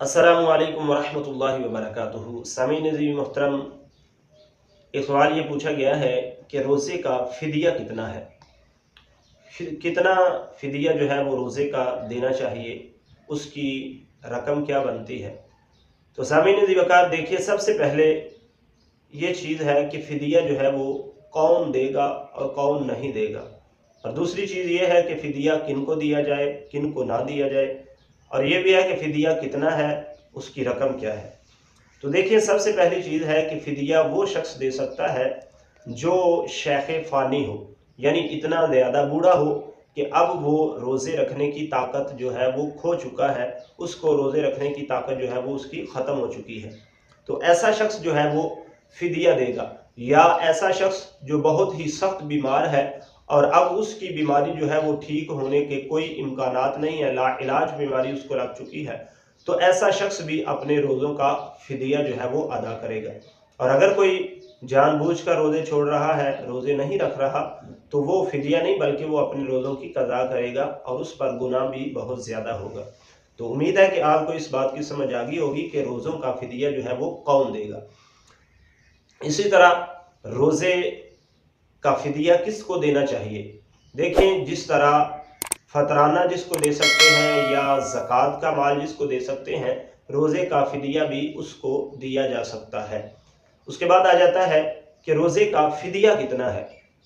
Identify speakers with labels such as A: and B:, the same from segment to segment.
A: अस्सलामु अलैकुम वरहमतुल्लाहि वबरकातुहू। सामीन नज़ीर मोहतरम, एक सवाल ये पूछा गया है कि रोज़े का फ़िदिया कितना है, कितना फ़िदिया जो है वो रोज़े का देना चाहिए, उसकी रकम क्या बनती है। तो सामीन नज़ीर वकार देखिए, सबसे पहले ये चीज़ है कि फ़िदिया जो है वो कौन देगा और कौन नहीं देगा, और दूसरी चीज़ ये है कि फ़िदिया किन को दिया जाए, किन को ना दिया जाए, और ये भी है कि फ़िदिया कितना है, उसकी रकम क्या है। तो देखिए, सबसे पहली चीज़ है कि फ़िदिया वो शख्स दे सकता है जो शेख फ़ानी हो, यानी इतना ज़्यादा बूढ़ा हो कि अब वो रोज़े रखने की ताकत जो है वो खो चुका है, उसको रोज़े रखने की ताकत जो है वो उसकी ख़त्म हो चुकी है। तो ऐसा शख्स जो है वो फ़िदिया देगा। या ऐसा शख्स जो बहुत ही सख्त बीमार है और अब उसकी बीमारी जो है वो ठीक होने के कोई इम्कानात नहीं है, लाइलाज बीमारी उसको लग चुकी है, तो ऐसा शख्स भी अपने रोज़ों का फ़िदिया जो है वो अदा करेगा। और अगर कोई जानबूझकर रोज़े छोड़ रहा है, रोज़े नहीं रख रहा, तो वो फ़िदिया नहीं बल्कि वो अपने रोज़ों की क़ज़ा करेगा और उस पर गुनाह भी बहुत ज़्यादा होगा। तो उम्मीद है कि आपको इस बात की समझ आ गई होगी कि रोज़ों का फ़िदिया जो है वो कौन देगा। इसी तरह रोज़े का फ़िदिया किसको देना चाहिए। देखें, जिस तरह फ़तराना जिसको दे सकते हैं या ज़कात का माल जिसको दे सकते हैं, रोज़े का फ़िदिया भी उसको दिया जा सकता है। उसके बाद आ जाता है कि रोज़े का फ़िदिया कितना है।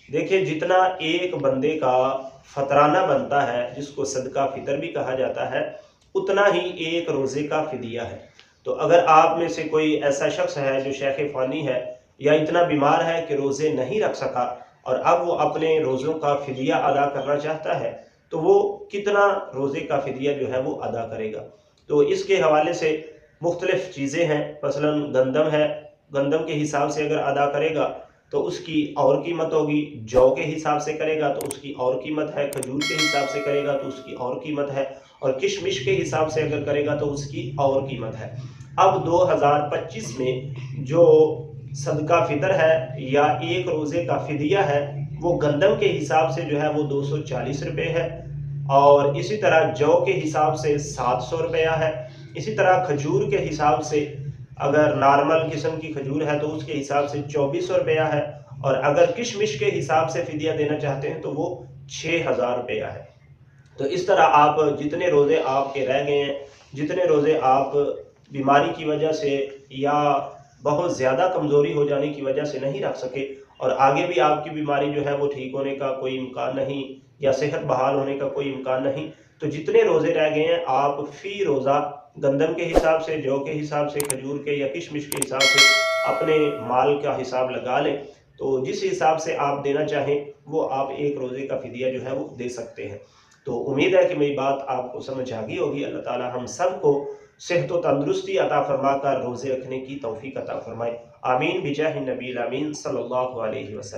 A: देखिए, जितना एक बंदे का फ़तराना बनता है, जिसको सदका फ़ितर भी कहा जाता है, उतना ही एक रोज़े का फ़िदिया है। तो अगर आप में से कोई ऐसा शख्स है जो शेख फ़ानी है या इतना बीमार है कि रोज़े नहीं रख सका और अब वो अपने रोज़ों का फ़िदिया अदा करना चाहता है, तो वो कितना रोज़े का फ़िदिया जो है वो अदा करेगा। तो इसके हवाले से मुख्तलिफ़ चीज़ें हैं। मसलन गंदम है, गंदम के हिसाब से अगर अदा करेगा तो उसकी और कीमत होगी, जौ के हिसाब से करेगा तो उसकी और कीमत है, खजूर के हिसाब से करेगा तो उसकी और कीमत है, और किशमिश के हिसाब से अगर करेगा तो उसकी और कीमत है। अब 2025 में जो सदका फ़ितर है या एक रोज़े का फ़िदिया है, वो गंदम के हिसाब से जो है वो 240 रुपये है, और इसी तरह जौ के हिसाब से 700 रुपया है। इसी तरह खजूर के हिसाब से अगर नॉर्मल किस्म की खजूर है तो उसके हिसाब से 2400 रुपया है, और अगर किशमिश के हिसाब से फ़िदिया देना चाहते हैं तो वो 6000 रुपया है। तो इस तरह आप जितने रोज़े आपके रह गए हैं, जितने रोज़े आप बीमारी की वजह से या बहुत ज़्यादा कमज़ोरी हो जाने की वजह से नहीं रख सके, और आगे भी आपकी बीमारी जो है वो ठीक होने का कोई इम्कान नहीं या सेहत बहाल होने का कोई इम्कान नहीं, तो जितने रोज़े रह गए हैं आप फ़ी रोज़ा गंदम के हिसाब से, जौ के हिसाब से, खजूर के या किशमिश के हिसाब से अपने माल का हिसाब लगा लें। तो जिस हिसाब से आप देना चाहें वो आप एक रोज़े का फ़िदिया जो है वो दे सकते हैं। तो उम्मीद है कि मेरी बात आपको समझ आ गई होगी। अल्लाह ताला हम सबको सेहत व तंदुरुस्ती अता फरमा कर रोज़े रखने की तौफीक अता फरमाए। आमीन बिजाहि नबील आमीन सल्लल्लाहु अलैहि वसल्लम।